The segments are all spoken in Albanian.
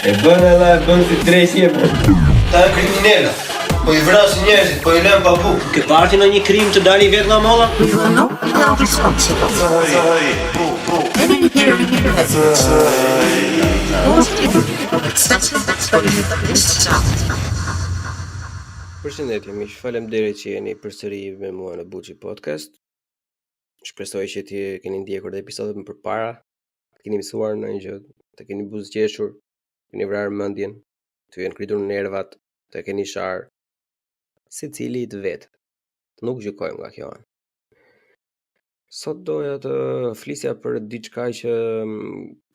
E bën edhe e bën si drejtje. Ta kriminella. Po I vrasin njerëzit, po I lën pa bukë. Ke parti në një krim të dali vetë nga molla? We will not be held responsible. Any hearing evidence of excessive exposure to pesticide. Përshëndetje miq, faleminderit që jeni përsëri me mua në Buçi Podcast. Shpresoj që ti keni ndjekur edhe episodet më përpara, keni mësuar ndonjë gjë, të keni buzëqeshur, keni vrarë mendjen, të jenë kritur nervat, të keni sharë, secili të vetë. Nuk gjykojmë nga kjo anë. Sot doja të flisja për diçka që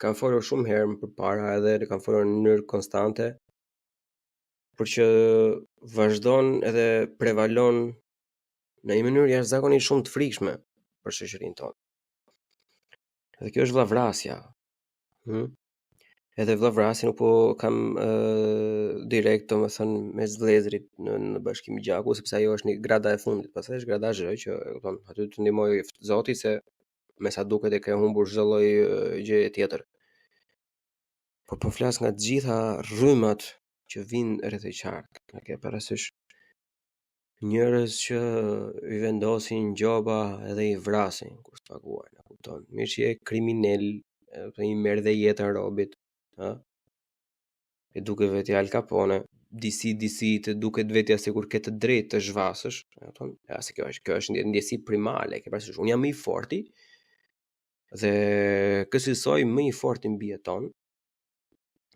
kam folur shumë herë më përpara edhe kam folur në mënyrë konstante, por që vazhdon edhe prevalon në një mënyrë jashtëzakonisht shumë të frikshme për shoqërinë tonë. Dhe kjo është vllavrasja. Edhe vllavrasja nuk po kam direkt, domethënë mes vëllezërit në Bashkimin Gjaku, sepse ajo është një grada e fundit. Pastaj është grada zh që kupton, aty të ndihmoj Zoti se me sa duket e ka humbur çdo lloj gjëje tjetër. Por po flas nga të gjitha rrymat që vinë rreth e qartë. Në ke parasysh njerëz që I vendosin gjoba edhe I vrasin kur të paguajnë, e kupton? Mirë që je kriminal, I merr dhe jetën robit, ha? E duke vetë Al Capone, DC të duket vetja sikur ke të drejtë të zhvasësh, e kupton? Ja, se kjo është ndjesi primale, ke parasysh, unë jam më I forti dhe kësaj më I forti mbi jeton.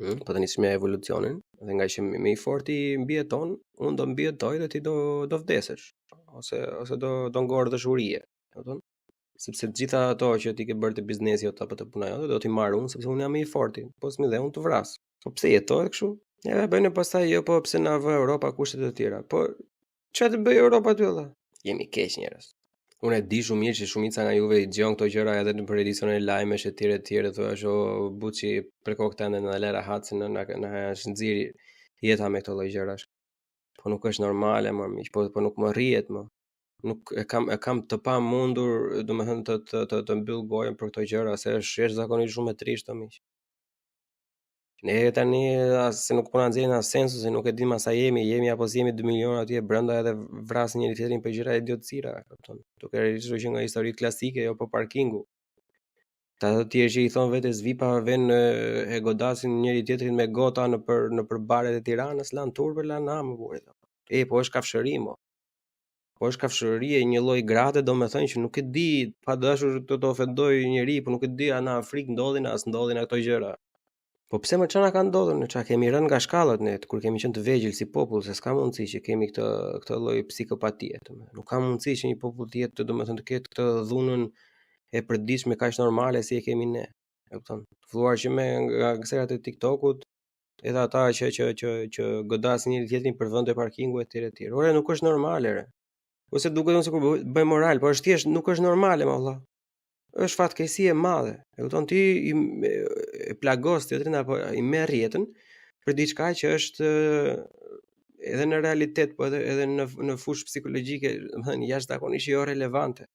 Po tani me evolucionin, dhe nga që më I forti mbi jeton, unë do mbijetoj dhe ti do vdesësh, ose do ngorë dëshurie, e kupton? Sepse të gjitha ato që ti ke bërë të biznesi ose apo të puna jote do t'i marr unë, sepse unë jam më I forti, po s'më dhe unë të vras. Po pse jetohet kështu? Ja bëjnë pastaj jo, po pse na vë Europa kushtet e tjera. Po çfarë të bëj Europa aty valla? Jemi keq njerëz. Unë e di shumë mirë që shumica nga juve I dëgjon këto gjëra edhe në edicione lajmesh e tjera thuash o Buçi për kokë tande në lera hacin na është nxirr jeta me këto lloj gjërash. Po nuk është normale më miq, po nuk më rrihet më. Nuk e kam të pamundur, domethënë të mbyll gojën për këto gjëra, se është zakonisht shumë e trishtë miq. Ne tani se nuk po na nxjerrin as sensu, se nuk e dim sa jemi apo jemi 2 miliona atje brenda edhe vrasin njëri tjetrin për gjëra idiotësira, kupton? Duke rritur që nga histori klasike, jo po parkingu. Ta të tjerë që I thon vetes vipa vën e godasin njëri tjetrin me gota në për baret e Tiranës, lan turpe, lan amë burit. Po është kafshëri mo. Po është kafshëri e një lloj grade, domethënë që nuk e di, pa dashur të ofendoj njëri, po nuk e di në Afrikë ndodhin as ndodhin ato gjëra. Po pse më çana ka ndodhur, në çka kemi rënë nga shkallët ne, kur kemi qenë të vegjël si popull, se s'ka mundësi që kemi këtë lloj psikopatie, domethënë. Nuk ka mundësi që një popull të jetë, domethënë të ketë këtë dhunën e përditshme kaq normale si e kemi ne. E kupton? Filluar që me nga gjerat e TikTokut, edhe ata që godasin njëri tjetrin për vende parkingu etj. Ore nuk është normale re. Ose duket unë sikur bëj moral, po është thjesht nuk është normale më valla. Është fatkeqësi e madhe. E kupton ti e plagos tjetrin apo I merr jetën për diçka që është edhe në realitet, po edhe në fushë psikologjike, domethënë jashtëzakonisht jo relevante.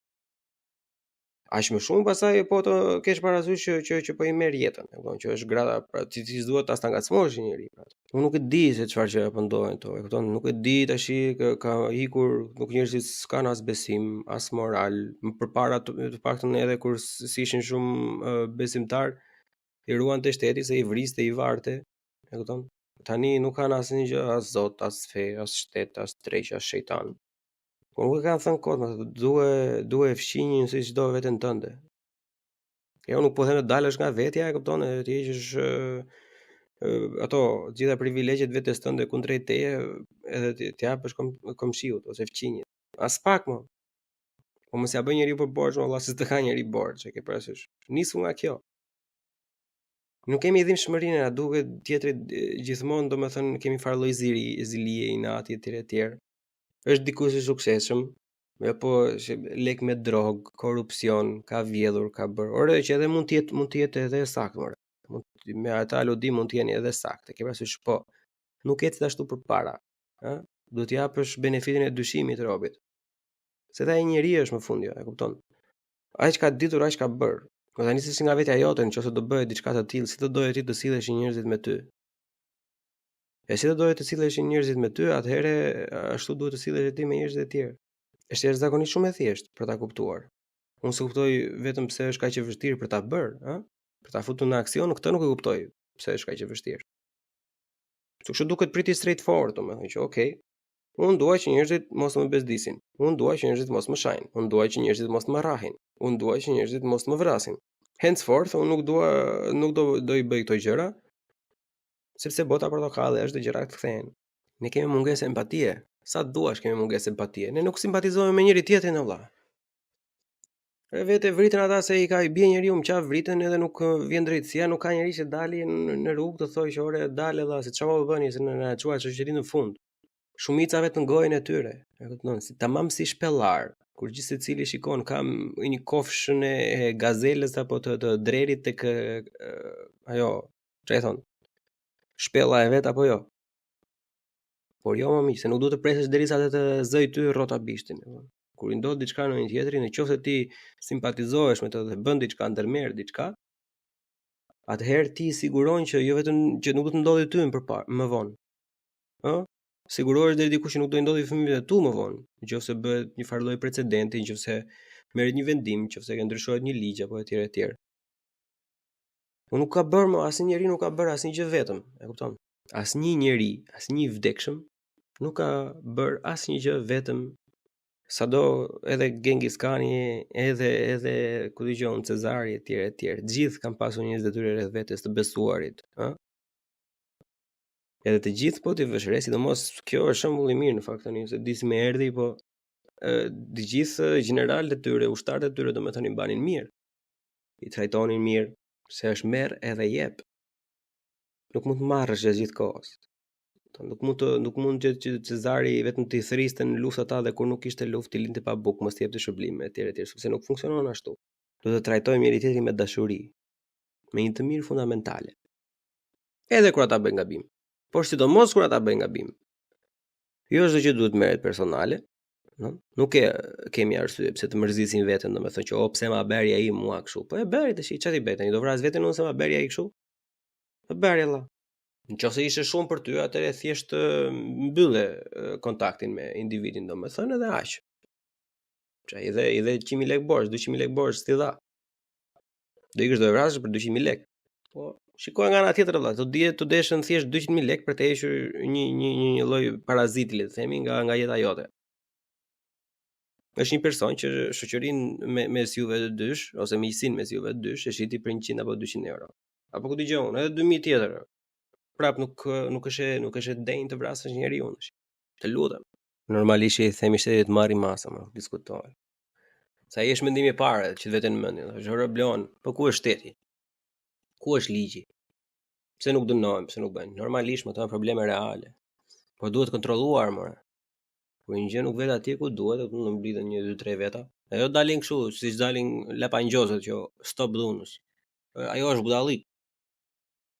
Aq më shumë pastaj po të kesh parasysh që po I merr jetën, e kupton që është grada, pra ti duhet as ta ngacmosh njëri pra. Unë nuk e di se çfarë gjëra po ndodhen këto, e kupton, nuk e di tash ka ikur, nuk njerëzit s'kan as besim, as moral, më përpara të paktën edhe kur ishin shumë besimtar, I ruante shteti se I vriste, I varte, e kupton? Tani nuk kanë asnjë gjë, as Zot, as fe, as shtet, as treq, as shejtan. Po nuk e kanë thënë kot, duhe fshinjin si çdo veten tënde. Jo nuk po them të dalësh nga vetja, e kupton, ti heqësh ato gjitha privilegjet vetes tënde kundrejt teje, edhe ti japësh komshiut ose fqinjit. As pak më. Po mos ja bën njeriu për borxh, valla, se të ka njeri borxh, e ke parasysh. Nisu nga kjo. Nuk kemi dhimbshmërinë, na duket tjetrit gjithmonë, domethënë kemi fare lloj zilie, inati etj. Është dikush I suksesshëm, po lek me drog, korrupsion, ka vjedhur, ka bërë. Ore që edhe mund të jetë edhe saktë. Me ata aludi mund të jeni edhe saktë, ke parasysh, po nuk ecet ashtu përpara, ë? Duhet t'japësh benefitin e dyshimit robit. Se ai njeri është më fundi, e kupton? Ai që ka ditur, ai që ka bërë. Po tani se si nga vetja jote, nëse do bëhet diçka të tillë, si do doje ti të silleshin njerëzit me ty? E si do doje të silleshin njerëzit me ty, atëherë ashtu duhet të sillesh ti me njerëzit e tjerë. Është jashtëzakonisht shumë e thjeshtë për ta kuptuar. Unë s'e kuptoj vetëm pse është kaq e vështirë për ta bërë, ëh? Për ta futur në aksion, këtë nuk e kuptoj pse është kaq e vështirë. Kështu duket pretty straightforward, domethënë që okay, unë dua që njerëzit mos më bezdisin. Unë dua që njerëzit mos më shajnë. Unë dua që njerëzit mos më rrahin. Unë dua që njerëzit mos më vrasin. Henceforth, unë nuk do i bëj këto gjëra, sepse bota portokalli është dhe gjërat kthehen. Ne kemi mungesë empatie. Sa duash kemi mungesë empatie. Ne nuk simpatizojmë me njëri tjetrin, vëlla. Vetë vritën ata se i ka i bie njeriu më qaf vritën edhe nuk vjen drejtësia, nuk ka njerëz që dali në rrugë të thojë që ore dalë vëlla, se çfarë po bëni se na çuaj shoqërinë në fund. Shumicave të ngojën e tyre, e kupton, si tamam si shpellar, kur gjithë secili shikon kam një kofshën e gazelës apo të drerit tek ajo, çfarë thon? Shpella e vet apo jo? Por jo më miq, se nuk duhet të presësh derisa të zëj ty rrota bishtin. Kur i ndodh diçka në një tjetrin, nëse ti simpatizohesh me të dhe bën diçka ndërmerr diçka, atëherë ti siguron që jo vetëm që nuk do të ndodhi ty më vonë. Ëh? Sigurohesh deri diku që nuk do i ndodhi fëmijëve tu më vonë, nëse bëhet një farë lloj precedenti, nëse merret një vendim, nëse ndryshohet një ligj apo etj etj. Unë nuk ka bërë më asnjëri nuk ka bërë asnjë gjë vetëm, e kupton? Asnjë njeri, asnjë i vdekshëm nuk ka bërë asnjë gjë vetëm. Sado edhe Genghis Khani, edhe ku dijon Cezari etj etj. Gjithë kanë pasur njerëz të tyre rreth vetes të besuarit, ëh? Edhe të gjithë po ti vësh re, sidomos kjo është shembull i mirë në fakt tani, se di si më erdhi, po të gjithë gjeneralët e tyre, ushtarët e tyre domethënë i mbanin mirë. I trajtonin mirë, se është merr edhe jep. Nuk mund të marrësh gjithë kohës. Nuk mund që Cezari vetëm të thriste në luftë ata dhe kur nuk ishte luftë të linte pa bukë, mos të jepte shërbime etj etj, sepse nuk funksionon ashtu. Duhet të trajtojmë njëri tjetrin me dashuri, me një të mirë fundamentale. Edhe kur ata bëjnë gabim. Por sidomos kur ata bëjnë gabim. Jo çdo gjë duhet merret personale, no? Nuk kemi arsye pse të mërzisin veten, domethënë që pse ma bëri ai mua kështu. Po e bëri tash, çfarë i bëj tani? Do vras veten unë se ma bëri ai kështu? Po bëri Allah. Nëse ishte shumë për ty, atëherë thjesht mbylle kontaktin me individin, domethënë edhe aq. Çaj i dhe 100.000 lekë borx, 200.000 lekë borx ti dha. Do ikësh do e vrasësh për 200.000 lekë. Po shikoj nga ana tjetër vëlla, të deshën thjesht 200.000 lekë për të hequr një lloj paraziti, le të themi, nga jeta jote. Është një person që shoqërinë mes juve të dysh ose miqsinë mes juve të dysh e shiti për 100 apo 200 euro. Apo ku dëgjon, edhe 2000 tjetër. Prap nuk është denjë të vrasësh njeriu. Të lutem. Normalisht i themi shtetit marri masa, më diskutohet. Sa i është mendimi i parë që vetën në mendje, është Roblon, po ku është shteti? Ku është ligji? Pse nuk dënojmë, pse nuk bëjnë? Normalisht më kanë probleme reale. Po duhet kontrolluar më. Kur një gjë nuk vet atje ku duhet, do të mblidhen 1 2 3 veta. Ajo dalin kështu, siç dalin lapangjozët që stop dhunës. Ajo është budallik.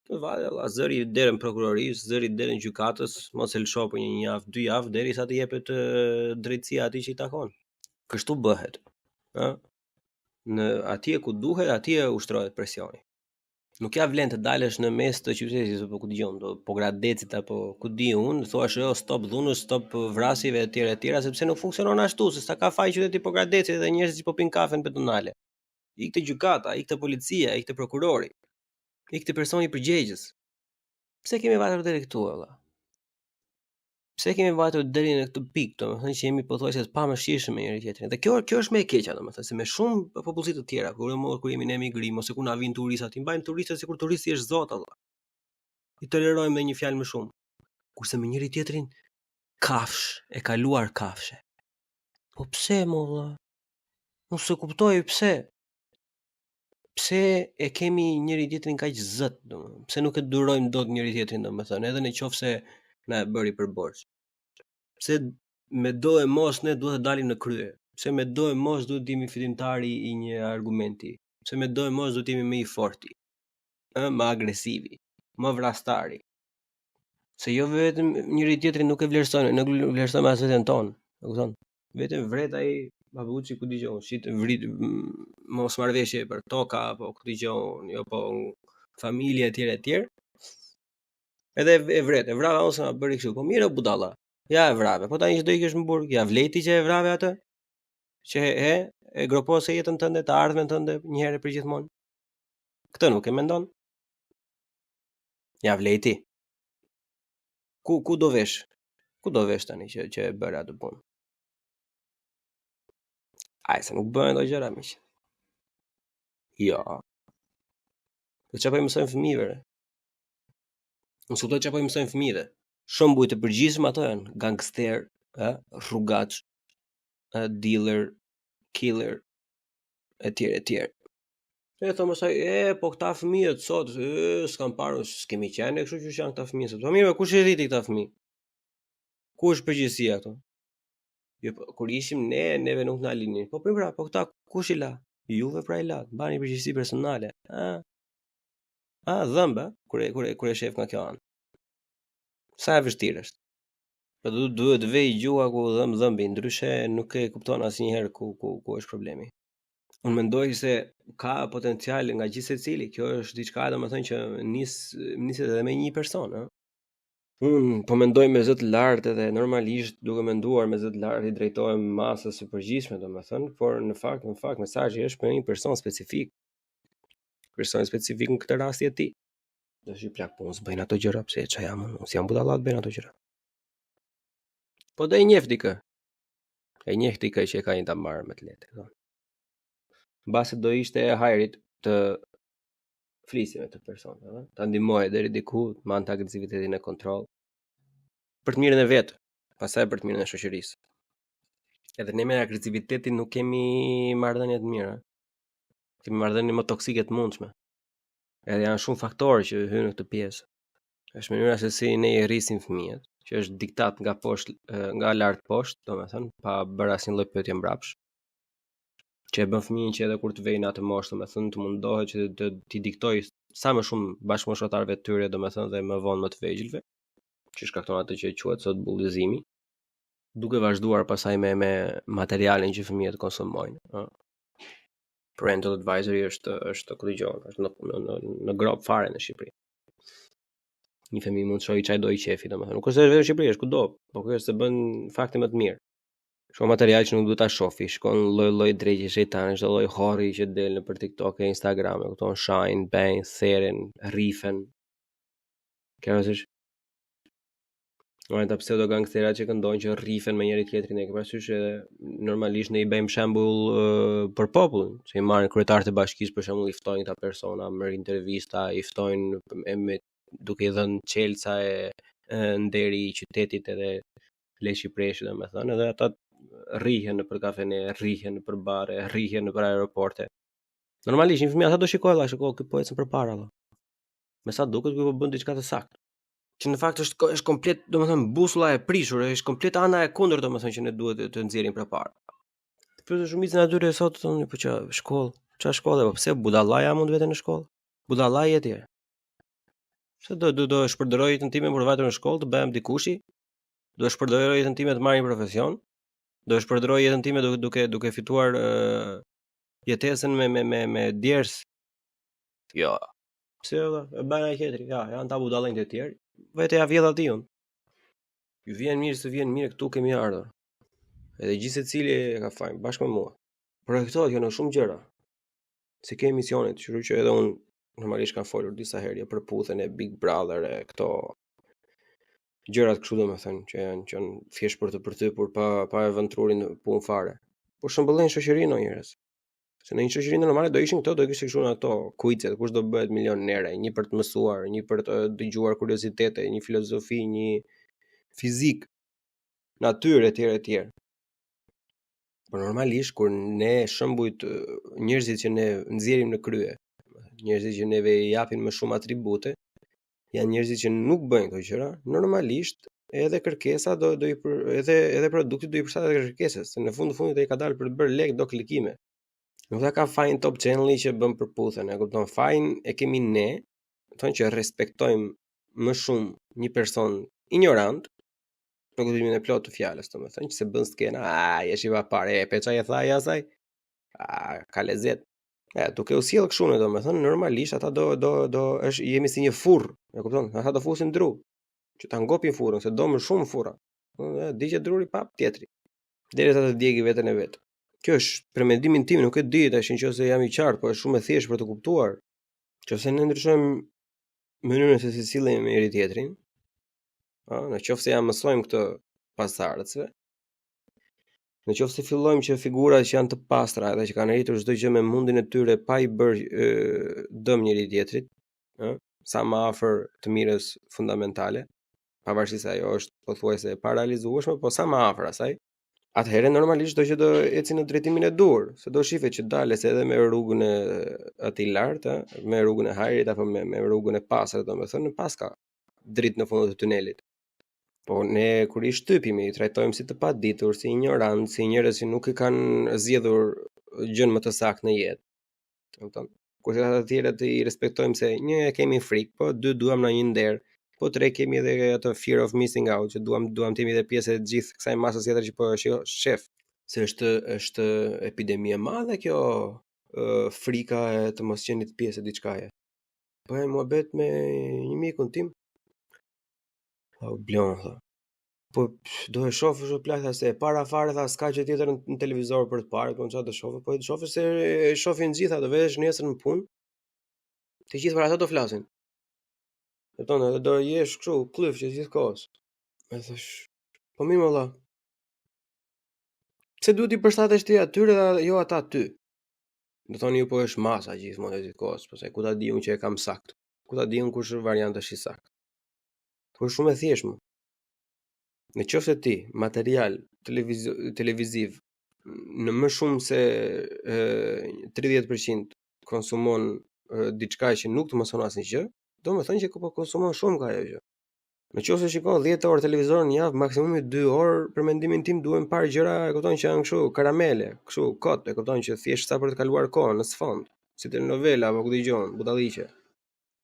Vale, zëri derën prokurorisë, zëri derën gjykatës, mos e lësho për 1 javë, 2 javë derisa të jepet drejtësia atij që i takon. Kështu bëhet. Ëh? Në atje ku duhet, atje ushtrohet presioni. Nuk ja vlen të dalësh në mes të qytetit apo ku dëgjon, po Gradecit apo ku di unë, thuash jo stop dhunës, stop vrasjeve etj etj, sepse nuk funksionon ashtu, se sa ka faj qyteti po Gradecit dhe njerëzit po pinë kafe në pedonale. Ikte gjykata, ikte policia, ikte prokurori. Ikte personi përgjegjës. Pse kemi vajtur deri këtu valla? Pse kemi vajtur deri në këtë pikë, domethënë që jemi pothuajse të pamëshirshëm me njëri tjetrin. Dhe kjo është më e keqja, domethënë se me shumë popullsi të tjera, kur jemi në emigrim ose kur na vijnë turistat, i mbajmë turistët sikur turisti është zot valla. I tolerojmë me një fjalë më shumë. Kurse me njëri tjetrin kafsh, e kaluar kafshe. Po pse mo valla? Nuk se kuptoj pse. Pse e kemi njëri tjetrin kaq zot, domethënë? Pse nuk e durojmë dot njëri tjetrin, domethënë, edhe nëse na e bëri për borxh. Pse me do e mos ne duhet të dalim në krye? Pse me do e mos duhet të jemi fitimtari i një argumenti? Pse me do e mos duhet të jemi më i forti? Më agresivi, më vrastari? Se jo vetëm njëri tjetrin nuk e vlerësojmë, nuk vlerësojmë as veten tonë, e kupton? Vetëm vret ai babuçi ku dëgjon, shit vrit mos marrëveshje për toka apo ku dëgjon, jo po familje etj. Edhe e vret, e vrave ose na bëri kështu. Po mirë budalla. Ja e vrave. Po tani çdo i kesh në burg, ja vleti që e vrave atë. Që e gropose jetën tënde, të ardhmen tënde një herë për gjithmonë. Këtë nuk e mendon? Ja vleti. Ku do vesh? Ku do vesh tani që e bëra atë punë? Ai se nuk bëhen ato gjëra miq. Jo. Po çfarë po mësojnë fëmijëve? Unë suptoj që po i mësojnë fëmijëve. Shumë bujë të përgjithshëm ato janë, gangster, rrugaç, dealer, killer, etj. E thonë mësoj, po këta fëmijët sot, s'kam parë, s'kemi qenë, kështu që janë këta fëmijë sot. Po mirë, kush i rriti këta fëmijë? Ku është përgjegjësia këtu? Jo, kur ishim neve nuk na linin. Po pra, po këta kush i la? Juve pra i la, bani përgjegjësi personale. Dhëmbë, kur e shef nga kjo anë. Sa e vështirë është. Po duhet vej gjua ku dhëmbi, ndryshe nuk e kupton asnjëherë ku është problemi. Unë mendoj se ka potencial nga gjithë secili. Kjo është diçka domethënë që niset edhe me një person, Unë po mendoj me zë të lartë edhe normalisht duke menduar me zë të lartë i drejtohem masës së përgjithshme domethënë, por në fakt mesazhi është për një person specifik. Personi specifik në këtë rast ti. Do shi plak po mos bëjnë ato gjëra pse ç'a jam unë, si jam budallat bëjnë ato gjëra. Po do e njeh dikë. E njeh dikë që e ka një ta marrë me të lehtë, Mbase do ishte e hajrit të flisje me të person, ta ndihmoj deri diku, të mand agresivitetin e kontroll. Për të mirën e vet, pastaj për të mirën e shoqërisë. Edhe ne me agresivitetin nuk kemi marrëdhënie të mira. Kemi marrëdhënie më toksike të mundshme. Edhe janë shumë faktorë që hynë në këtë pjesë. Është mënyra se si ne i rrisim fëmijët, që është diktat nga poshtë, nga lart poshtë, domethënë, pa bërë asnjë lloj pyetje mbrapsh. Që e bën fëmijën që edhe kur të vejnë atë moshë, domethënë, të mundohet që t'i diktoj sa më shumë bashkëmoshtarëve të tyre, domethënë, dhe më vonë më të vegjëlve, që shkakton atë që quhet sot bullizimi, duke vazhduar pasaj me materialin që fëmijët konsumojnë, Parental advisory është ku dëgjon, është në grop fare në Shqipëri. Një fëmijë mund të shohë çaj do i qefi, domethënë. Nuk është vetëm në Shqipëri, është kudo, po kjo është se bën fakte më të mirë. Shumë material që nuk duhet ta shohësh, shkon lloj drejtë shejtani, çdo lloj horri që del nëpër TikTok e Instagram, kupton, shine, bang, theren, rifen. Kjo është ata pseudo gangsterat që këndojnë që rrifen me njëri tjetrin, e ke parasysh edhe normalisht ne i bëjmë shembull për popullin, që i marrin kryetarët e bashkisë për shembull, i ftojnë këta persona, merr intervista, i ftojnë duke i dhënë çelca e nderi i qytetit edhe leshi preshi domethënë, edhe ata rrihen nëpër kafene, rrihen nëpër bare, rrihen nëpër aeroporte. Normalisht një fëmijë ata do shikojë, ky po ecën përpara valla. Me sa duket ky po bën diçka të saktë. Që në fakt është komplet, domethënë, busulla e prishur, është komplet ana e kundërt, domethënë, që ne duhet të nxjerrim përpara. Pyetën shumicën atyre sot thonë, po ç'a shkollë, ç'a shkollë, po pse budallaja mund vete në shkollë? Budallaji etj. Se do shpërdorej jetën time për vajtur në shkollë të bëhem dikushi? Do shpërdorej jetën time të marr një profesion? Do shpërdorej jetën time duke fituar jetesën me djers? Jo. Pse e bën ai tjetri? Ja, janë ta budallënjtë të tjerë. Vetë ja vjedh aty unë. Ju vjen mirë se vjen mirë, këtu kemi ardhur. Edhe gjithë secili e ka fajin bashkë me mua. Projektohet jo në shumë gjëra. Si ke emisionet, që edhe unë normalisht kam folur disa herë për puthen e Big Brother e këto gjërat kështu domethënë që janë thjesht për të përtypur pa e vëntrurin në punë fare. Po shëmbëllojnë shoqërinë o njerëz. Se në një shoqëri normale do ishin këto, do kishte kështu në ato kuicet, kush do bëhet milioner, një për të mësuar, një për të dëgjuar kuriozitete, një filozofi, një fizik, natyrë etj. Por normalisht kur ne shembujt njerëzit që ne nxjerrim në krye, njerëzit që neve i japin më shumë atribute, janë njerëzit që nuk bëjnë këto gjëra, normalisht edhe kërkesa edhe produkti do i përshtatet kërkesës, se në fundit ai ka dalë për të bërë lek do klikime. Nuk ka fajin Top Channel që bën përputhen, e kupton, fajin e kemi ne, thonë që respektojmë më shumë një person ignorant në kuptimin e plot të fjalës, domethënë që se bën skena, jesh i vapare, e peça e thaj asaj. Ka lezet. Duke u sjell kështu në domethënë normalisht ata do jemi si një furr, e kupton? Ata do fusin dru, që ta ngopin furrën, se do më shumë furra. Diqet druri pap tjetri. Derisa të djegi veten e vet. Kjo është për mendimin tim, nuk e di tash nëse jam i qartë, po është shumë e thjeshtë për të kuptuar. Nëse ne ndryshojmë mënyrën se si sillemi me njëri tjetrin, në qoftë se ja mësojmë këtë pasardhësve, në qoftë se fillojmë që figurat që janë të pastra dhe që kanë arritur çdo gjë me mundin e tyre pa i bërë dëm njëri tjetrit, sa më afër të mirës fundamentale, pavarësisht se ajo është pothuajse e paralizueshme, po sa më afër asaj, atëherë normalisht do që do eci në drejtimin e dur, se do shifet që dales edhe me rrugën e atij lartë, me rrugën e hajrit apo me rrugën e pastër, domethënë pas ka dritë në fund të tunelit. Po ne kur I shtypimi, I trajtojmë si të paditur, si ignorant, si njerëz që nuk e kanë zgjedhur gjën më të saktë në jetë. Kupton? Kurse ata të tjerët I respektojmë se një kemi frikë, po dy duam në një nder, po tre kemi edhe atë fear of missing out, që duam të jemi edhe pjesë e gjithë kësaj masës tjetër që po shef. Se është epidemi e madhe kjo frika e të mos qenit pjesë e diçkaje. Po e muhabet me një mikun tim. Blion, tha. Po do e shofësh o plak, tha, se para fare tha s'ka gjë tjetër në televizor për të parë, po çfarë do shofë, po të shofësh se e shohin gjithë, do vesh nesër në punë. Të gjithë para ato do flasin. Kupton, edhe do jesh kështu, klyf që gjithkohës. E thash, po mirë valla. Pse duhet I përshtatesh ti atyre dhe jo ata ty? Do thoni ju po është masa gjithmonë gjithkohës, po se ku ta di unë që e kam sakt. Ku ta di unë kush variant është I sakt. Po është shumë e thjeshtë. Në qoftë se ti material televiziv në më shumë se 30% konsumon diçka që nuk të mëson asnjë gjë, do të thënë që po konsumon shumë ka ajo gjë. Në qoftë se shikon 10 orë televizor në javë, maksimumi 2 orë, për mendimin tim duhen parë gjëra, e kupton që janë kështu karamele, kështu kot, e kupton që thjesht sa për të kaluar kohën në sfond, si telenovela apo ku dëgjon, budalliqe.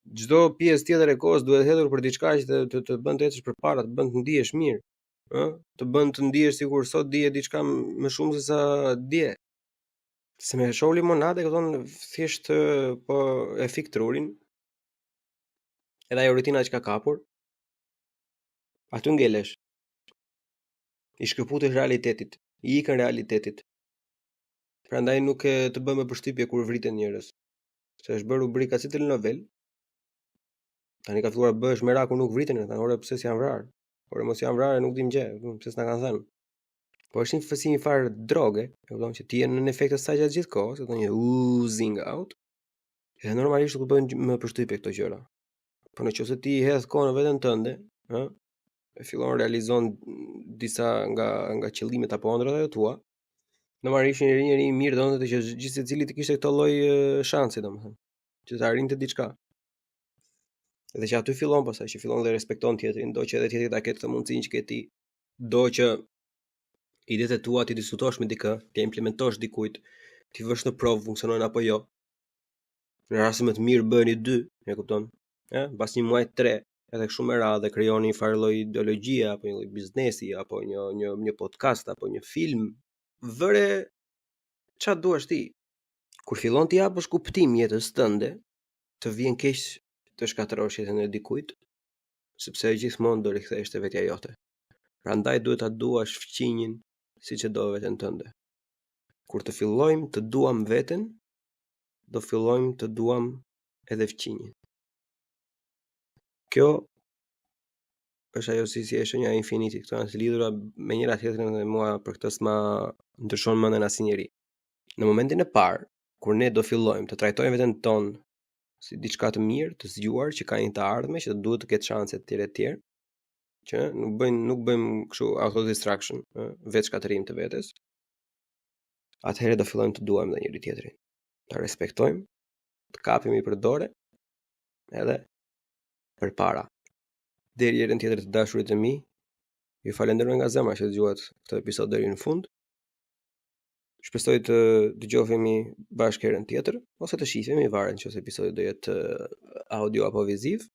Çdo pjesë tjetër e kohës duhet hedhur për diçka që të bën të ecësh përpara, të bën të ndihesh mirë, të bën të ndihesh sikur sot dije diçka më shumë se sa dje. Se me shoh limonade, kupton, thjesht po e fik trurin. Edhe ajo rutina që ka kapur, aty ngelesh. I shkëputesh realitetit, I ikën realitetit. Prandaj nuk e të bën me përshtypje kur vriten njerëz. Se është bërë rubrika si telenovel. Tani ka filluar bëhesh merak kur nuk vriten, tani ore pse s'janë vrarë. Por mos janë vrarë nuk dim gjë, pse s'na kanë thënë. Po është një fësi një farë droge, e kupton që ti je në efekt të saj gjatë gjithë kohës, e thonë një oozing out. Edhe normalisht do të bëjnë më përshtypje këto gjëra. Po nëse ti hedh kohën në veten tënde, e fillon realizon disa nga qëllimet apo ëndrat e tua, normalisht njëri I mirë donte që gjithë secili të kishte këtë lloj shansi, domethënë, që të arrinte diçka. Edhe që aty fillon pastaj që fillon dhe respekton tjetrin, do që edhe tjetri ta ketë këtë mundësinë që ke ti, do që idetë tua ti diskutosh me dikë, ti implementosh dikujt, ti vësh në provë funksionojnë apo jo. Në rastin më të mirë bëheni 2, e kupton? Pas një muaji 3, edhe kështu me radhë krijoni një farë lloj ideologjie apo një lloj biznesi apo një podcast apo një film, vëre çfarë duash ti. Kur fillon ti japësh kuptim jetës tënde, të vjen keq të shkatërrosh jetën e dikujt, sepse gjithmonë do rikthehesh te vetja jote. Prandaj duhet ta duash fqinjin siç e do veten tënde. Kur të fillojmë të duam veten, do fillojmë të duam edhe fqinjin. Kjo është ajo si e shenja e infiniti, këto janë të lidhura me njëra tjetrën dhe mua për këtë s'ma ndryshon mendjen asnjëri. Në momentin e parë, kur ne do fillojmë të trajtojmë veten tonë si diçka të mirë, të zgjuar, që ka një të ardhme, që duhet të ketë shanse të tjerë, që nuk bëjmë kështu auto-distraction, vetë shkatërim të vetes. Atëherë do fillojmë të duam dhe njëri tjetrin. Ta respektojmë, të kapemi për dore, edhe përpara. Deri herën tjetër të dashurit e mi, ju falenderoj nga zemra që dëgjuat këtë episod deri në fund. Shpresoj të dëgjohemi bashkë herën tjetër, ose të shihemi, varet nëse episodi do jetë audio apo viziv.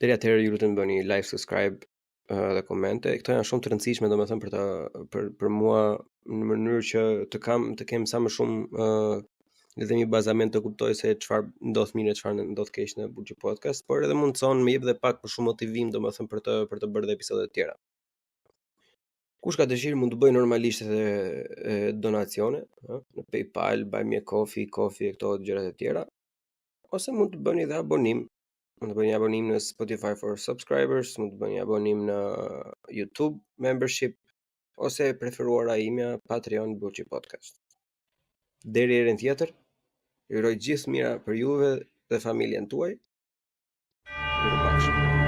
Deri atëherë ju lutem bëni like, subscribe, dhe komente. Këto janë shumë të rëndësishme domethënë për mua në mënyrë që të kem sa më shumë le të themi bazament të kuptoj se çfarë ndodh mirë, çfarë ndodh keq në Burgji Podcast, por edhe mundson më jep dhe pak më shumë motivim domethënë për të bërë dhe episode të tjera. Kush ka dëshirë mund të bëjë normalisht edhe donacione, në PayPal, Buy Me a Coffee, e këto gjërat e tjera, ose mund të bëni edhe abonim. Mund të bëni abonim në Spotify for Subscribers, mund të bëni abonim në YouTube Membership, ose preferuara imja Patreon Burgji Podcast. Deri herën tjetër, ju uroj gjithë mira për juve dhe familjen tuaj. Mirupafshim.